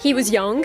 He was young,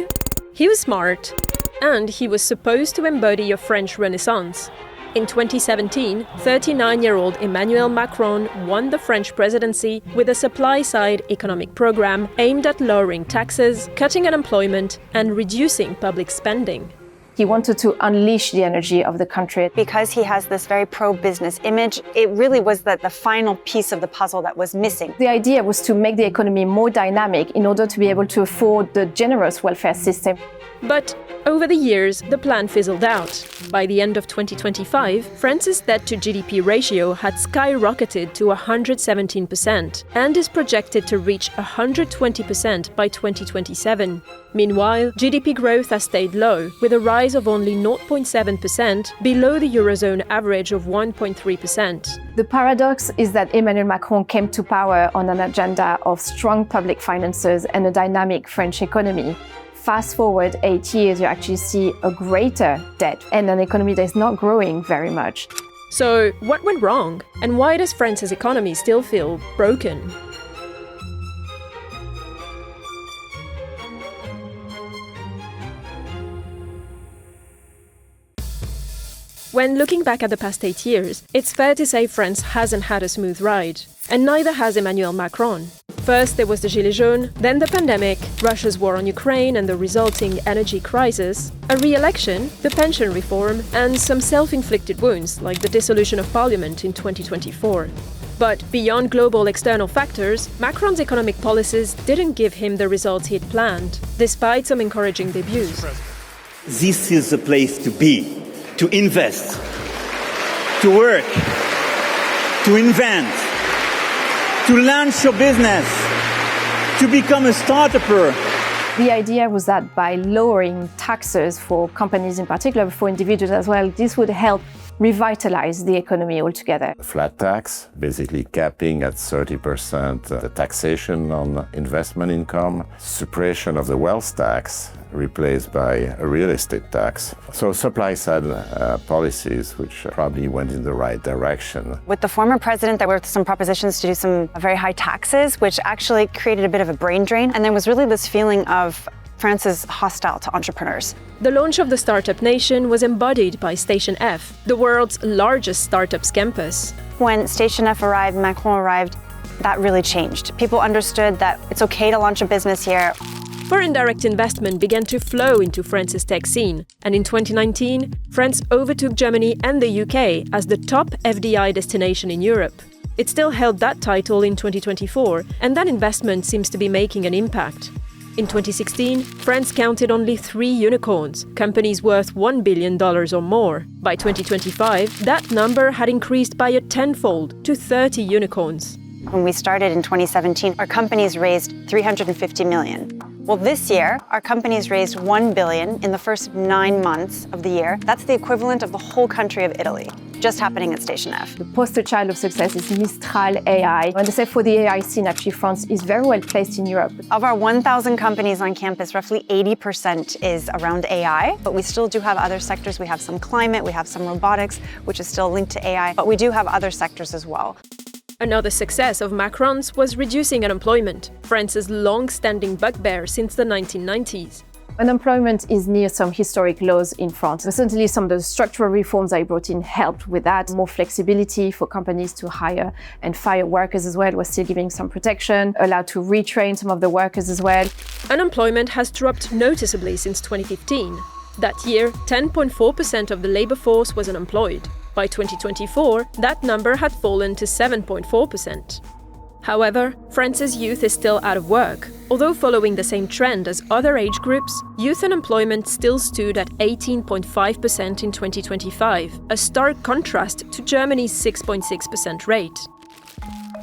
he was smart, and he was supposed to embody a French Renaissance. In 2017, 39-year-old Emmanuel Macron won the French presidency with a supply-side economic program aimed at lowering taxes, cutting unemployment, and reducing public spending. He wanted to unleash the energy of the country. Because he has this very pro-business image, it really was the final piece of the puzzle that was missing. The idea was to make the economy more dynamic in order to be able to afford the generous welfare system. But over the years, the plan fizzled out. By the end of 2025, France's debt-to-GDP ratio had skyrocketed to 117% and is projected to reach 120% by 2027. Meanwhile, GDP growth has stayed low, with a rise of only 0.7%, below the Eurozone average of 1.3%. The paradox is that Emmanuel Macron came to power on an agenda of strong public finances and a dynamic French economy. Fast forward 8 years, you actually see a greater debt and an economy that is not growing very much. So, what went wrong? And why does France's economy still feel broken? When looking back at the past 8 years, it's fair to say France hasn't had a smooth ride. And neither has Emmanuel Macron. First, there was the Gilets jaunes, then the pandemic, Russia's war on Ukraine and the resulting energy crisis, a re-election, the pension reform, and some self-inflicted wounds, like the dissolution of parliament in 2024. But beyond global external factors, Macron's economic policies didn't give him the results he'd planned, despite some encouraging debuts. This is the place to be, to invest, to work, to invent, to launch your business, to become a startupper. The idea was that by lowering taxes for companies in particular, for individuals as well, this would help revitalize the economy altogether. Flat tax, basically capping at 30% the taxation on investment income, suppression of the wealth tax, replaced by a real estate tax. So supply-side policies which probably went in the right direction. With the former president, there were some propositions to do some very high taxes, which actually created a bit of a brain drain. And there was really this feeling of France is hostile to entrepreneurs. The launch of the Startup Nation was embodied by Station F, the world's largest startups campus. When Station F arrived, Macron arrived, that really changed. People understood that it's okay to launch a business here. Foreign direct investment began to flow into France's tech scene, and in 2019, France overtook Germany and the UK as the top FDI destination in Europe. It still held that title in 2024, and that investment seems to be making an impact. In 2016, France counted only 3 unicorns, companies worth $1 billion or more. By 2025, that number had increased by a tenfold to 30 unicorns. When we started in 2017, our companies raised $350 million. Well, this year, our companies raised $1 billion in the first 9 months of the year. That's the equivalent of the whole country of Italy, just happening at Station F. The poster child of success is Mistral AI. And they say for the AI scene, actually, France is very well placed in Europe. Of our 1,000 companies on campus, roughly 80% is around AI, but we still do have other sectors. We have some climate, we have some robotics, which is still linked to AI, but we do have other sectors as well. Another success of Macron's was reducing unemployment, France's long-standing bugbear since the 1990s. Unemployment is near some historic lows in France. Certainly some of the structural reforms I brought in helped with that. More flexibility for companies to hire and fire workers as well was still giving some protection, allowed to retrain some of the workers as well. Unemployment has dropped noticeably since 2015. That year, 10.4% of the labor force was unemployed. By 2024, that number had fallen to 7.4%. However, France's youth is still out of work. Although following the same trend as other age groups, youth unemployment still stood at 18.5% in 2025, a stark contrast to Germany's 6.6% rate.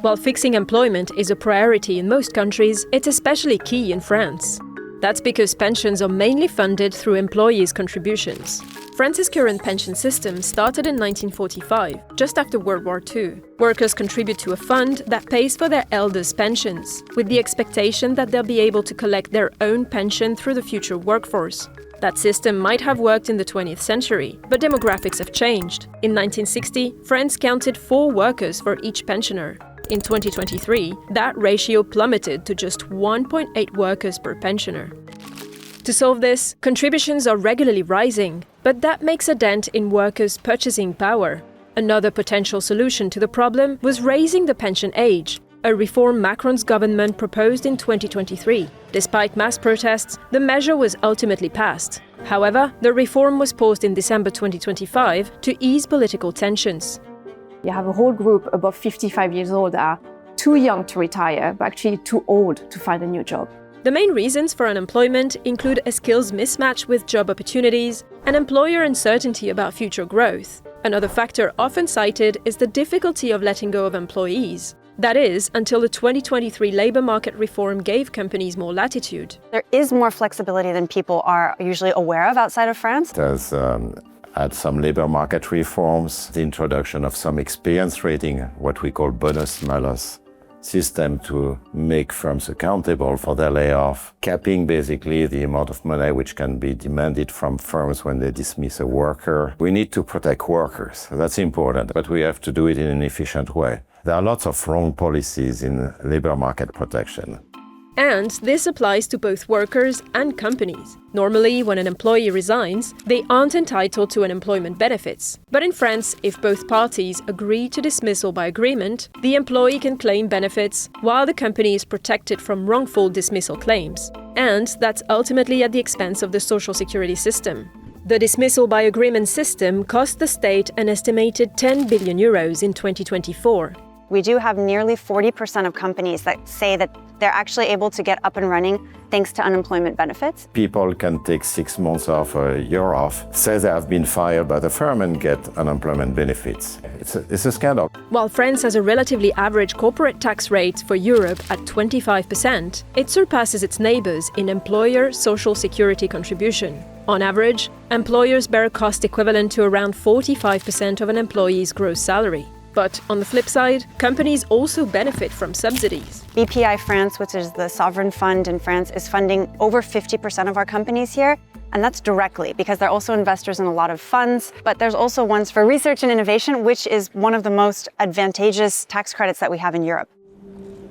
While fixing employment is a priority in most countries, it's especially key in France. That's because pensions are mainly funded through employees' contributions. France's current pension system started in 1945, just after World War II. Workers contribute to a fund that pays for their elders' pensions, with the expectation that they'll be able to collect their own pension through the future workforce. That system might have worked in the 20th century, but demographics have changed. In 1960, France counted 4 workers for each pensioner. In 2023, that ratio plummeted to just 1.8 workers per pensioner. To solve this, contributions are regularly rising, but that makes a dent in workers' purchasing power. Another potential solution to the problem was raising the pension age, a reform Macron's government proposed in 2023. Despite mass protests, the measure was ultimately passed. However, the reform was paused in December 2025 to ease political tensions. You have a whole group above 55 years old that are too young to retire, but actually too old to find a new job. The main reasons for unemployment include a skills mismatch with job opportunities and employer uncertainty about future growth. Another factor often cited is the difficulty of letting go of employees. That is, until the 2023 labour market reform gave companies more latitude. There is more flexibility than people are usually aware of outside of France. There's had some labour market reforms, the introduction of some experience rating, what we call bonus-malus system to make firms accountable for their layoff, capping basically the amount of money which can be demanded from firms when they dismiss a worker. We need to protect workers, that's important, but we have to do it in an efficient way. There are lots of wrong policies in labour market protection. And this applies to both workers and companies. Normally, when an employee resigns, they aren't entitled to unemployment benefits. But in France, if both parties agree to dismissal by agreement, the employee can claim benefits, while the company is protected from wrongful dismissal claims. And that's ultimately at the expense of the social security system. The dismissal by agreement system cost the state an estimated 10 billion euros in 2024. We do have nearly 40% of companies that say that they're actually able to get up and running thanks to unemployment benefits. People can take 6 months off or a year off, say they have been fired by the firm and get unemployment benefits. It's a scandal. While France has a relatively average corporate tax rate for Europe at 25%, it surpasses its neighbours in employer social security contribution. On average, employers bear a cost equivalent to around 45% of an employee's gross salary. But on the flip side, companies also benefit from subsidies. BPI France, which is the sovereign fund in France, is funding over 50% of our companies here. And that's directly because they're also investors in a lot of funds. But there's also ones for research and innovation, which is one of the most advantageous tax credits that we have in Europe.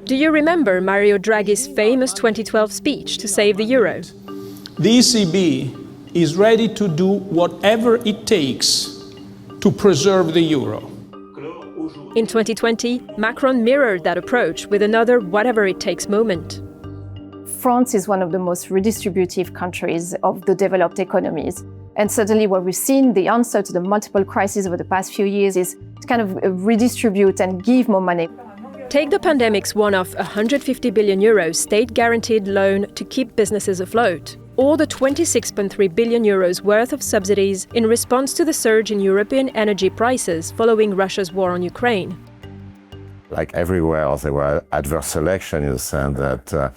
Do you remember Mario Draghi's famous 2012 speech to save the euro? The ECB is ready to do whatever it takes to preserve the euro. In 2020, Macron mirrored that approach with another whatever-it-takes moment. France is one of the most redistributive countries of the developed economies. And certainly what we've seen, the answer to the multiple crises over the past few years is to kind of redistribute and give more money. Take the pandemic's one-off 150 billion euros state-guaranteed loan to keep businesses afloat, or the 26.3 billion euros worth of subsidies in response to the surge in European energy prices following Russia's war on Ukraine. Like everywhere else, there were adverse selection in the sense that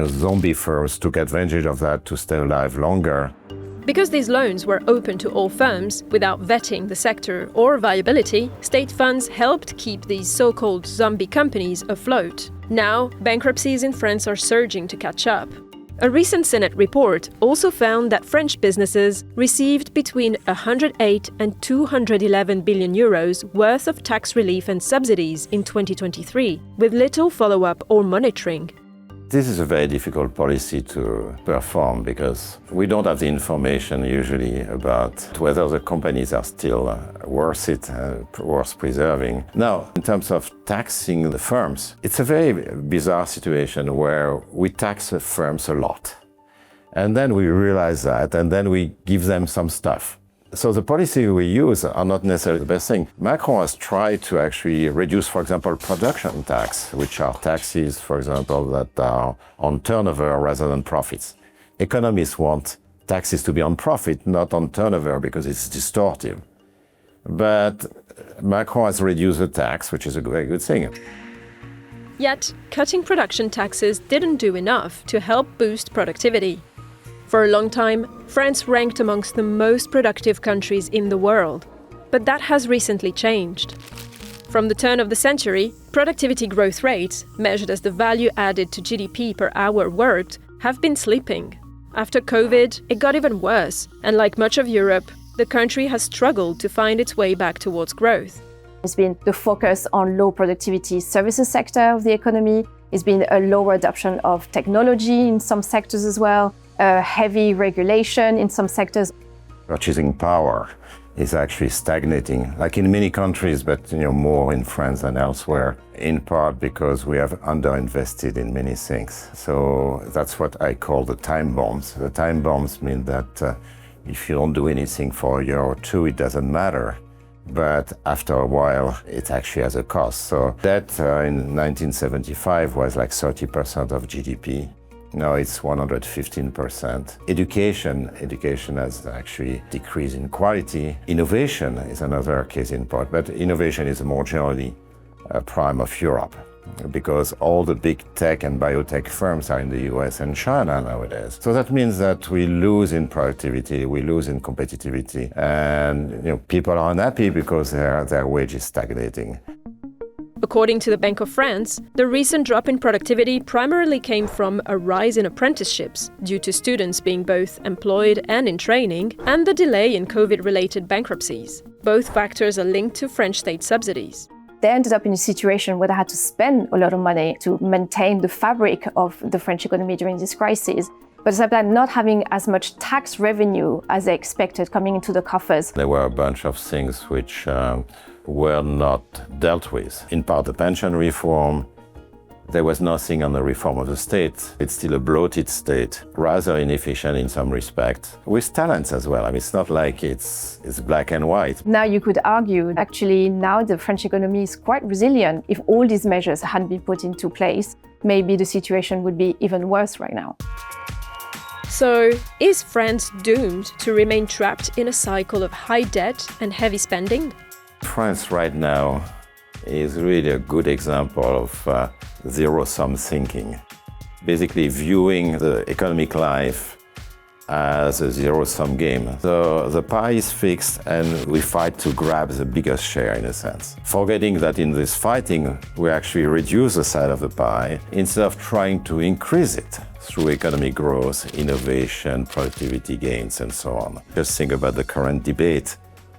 zombie firms took advantage of that to stay alive longer. Because these loans were open to all firms, without vetting the sector or viability, state funds helped keep these so-called zombie companies afloat. Now, bankruptcies in France are surging to catch up. A recent Senate report also found that French businesses received between 108 and 211 billion euros worth of tax relief and subsidies in 2023, with little follow-up or monitoring. This is a very difficult policy to perform because we don't have the information usually about whether the companies are still worth it, worth preserving. Now, in terms of taxing the firms, it's a very bizarre situation where we tax the firms a lot. And then we realize that, and then we give them some stuff. So the policy we use are not necessarily the best thing. Macron has tried to actually reduce, for example, production tax, which are taxes, for example, that are on turnover rather than profits. Economists want taxes to be on profit, not on turnover, because it's distortive. But Macron has reduced the tax, which is a very good thing. Yet, cutting production taxes didn't do enough to help boost productivity. For a long time, France ranked amongst the most productive countries in the world. But that has recently changed. From the turn of the century, productivity growth rates, measured as the value added to GDP per hour worked, have been slipping. After COVID, it got even worse, and like much of Europe, the country has struggled to find its way back towards growth. It's been the focus on low productivity services sector of the economy. It's been a lower adoption of technology in some sectors as well. heavy regulation in some sectors. Purchasing power is actually stagnating, like in many countries, but more in France than elsewhere, in part because we have underinvested in many things. So that's what I call the time bombs. The time bombs mean that if you don't do anything for a year or two, it doesn't matter. But after a while, it actually has a cost. So debt in 1975 was like 30% of GDP. Now it's 115%. Education has actually decreased in quality. Innovation is another case in point, but innovation is more generally a prime of Europe because all the big tech and biotech firms are in the US and China nowadays. So that means that we lose in productivity, we lose in competitivity, and people are unhappy because their wage is stagnating. According to the Bank of France, the recent drop in productivity primarily came from a rise in apprenticeships due to students being both employed and in training, and the delay in COVID-related bankruptcies. Both factors are linked to French state subsidies. They ended up in a situation where they had to spend a lot of money to maintain the fabric of the French economy during this crisis, but at the same time not having as much tax revenue as they expected coming into the coffers. There were a bunch of things which were not dealt with. In part, the pension reform. There was nothing on the reform of the state. It's still a bloated state, rather inefficient in some respects, with talents as well. I mean, it's not like it's black and white. Now you could argue, actually, now the French economy is quite resilient. If all these measures hadn't been put into place, maybe the situation would be even worse right now. So, is France doomed to remain trapped in a cycle of high debt and heavy spending? France right now is really a good example of zero-sum thinking. Basically viewing the economic life as a zero-sum game. So the pie is fixed and we fight to grab the biggest share in a sense. Forgetting that in this fighting, we actually reduce the size of the pie instead of trying to increase it through economic growth, innovation, productivity gains, and so on. Just think about the current debate.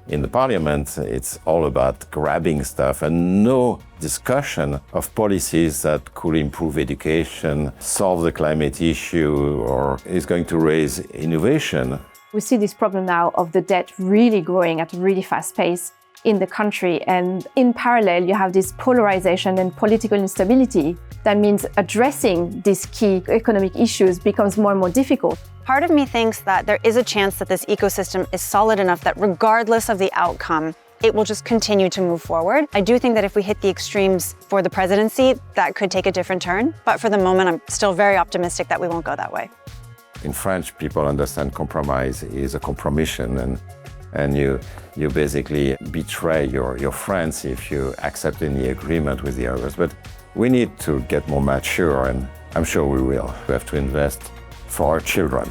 In the parliament, it's all about grabbing stuff and no discussion of policies that could improve education, solve the climate issue, or is going to raise innovation. We see this problem now of the debt really growing at a really fast pace in the country. And in parallel, you have this polarization and political instability. That means addressing these key economic issues becomes more and more difficult. Part of me thinks that there is a chance that this ecosystem is solid enough that regardless of the outcome, it will just continue to move forward. I do think that if we hit the extremes for the presidency, that could take a different turn. But for the moment, I'm still very optimistic that we won't go that way. In French, people understand compromise is a compromission, and you basically betray your friends if you accept any agreement with the others. But we need to get more mature, and I'm sure we will. We have to invest for our children.